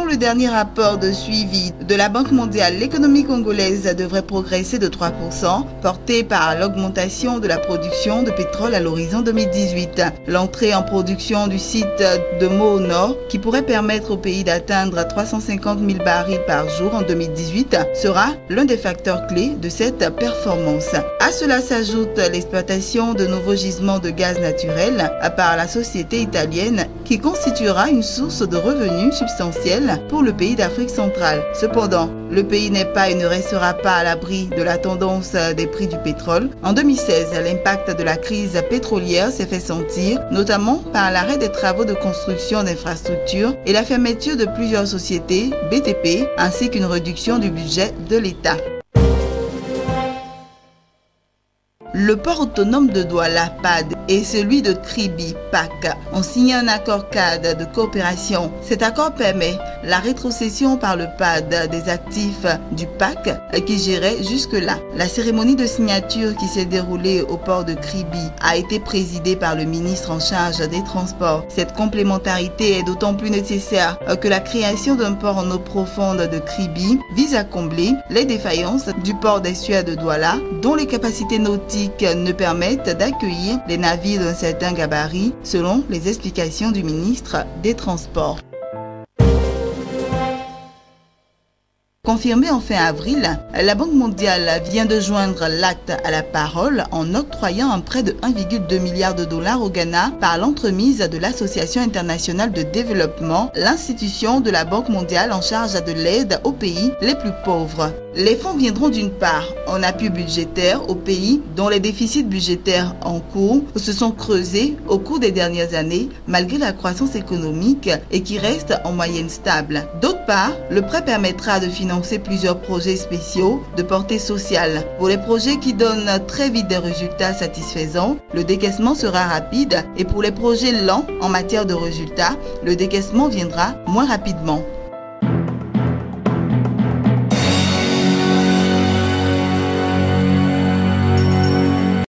le dernier rapport de suivi de la Banque mondiale, l'économie congolaise devrait progresser de 3%, portée par l'augmentation de la production de pétrole à l'horizon 2018. L'entrée en production du site de Moho Nord, qui pourrait permettre au pays d'atteindre 350 000 barils par jour en 2018, sera l'un des facteurs clés de cette performance. À cela s'ajoute l'exploitation de nouveaux gisements de gaz naturel par la société italienne, qui constituera une source de revenus substantielle pour le pays d'Afrique centrale. Cependant, le pays n'est pas et ne restera pas à l'abri de la tendance des prix du pétrole. En 2016, l'impact de la crise pétrolière s'est fait sentir, notamment par l'arrêt des travaux de construction d'infrastructures et la fermeture de plusieurs sociétés BTP, ainsi qu'une réduction du budget de l'État. Le port autonome de Douala, PAD, et celui de Kribi, PAC, ont signé un accord cadre de coopération. Cet accord permet la rétrocession par le PAD des actifs du PAC qui gérait jusque-là. La cérémonie de signature qui s'est déroulée au port de Kribi a été présidée par le ministre en charge des Transports. Cette complémentarité est d'autant plus nécessaire que la création d'un port en eau profonde de Kribi vise à combler les défaillances du port d'Essuia de Douala, dont les capacités nautiques ne permettent d'accueillir les navires d'un certain gabarit, selon les explications du ministre des Transports. Confirmé en fin avril, la Banque mondiale vient de joindre l'acte à la parole en octroyant un prêt de 1,2 milliard de dollars au Ghana par l'entremise de l'Association internationale de développement, l'institution de la Banque mondiale en charge de l'aide aux pays les plus pauvres. Les fonds viendront d'une part en appui budgétaire aux pays dont les déficits budgétaires en cours se sont creusés au cours des dernières années malgré la croissance économique et qui restent en moyenne stable. D'autre part, le prêt permettra de financer plusieurs projets spéciaux de portée sociale. Pour les projets qui donnent très vite des résultats satisfaisants, le décaissement sera rapide et pour les projets lents en matière de résultats, le décaissement viendra moins rapidement.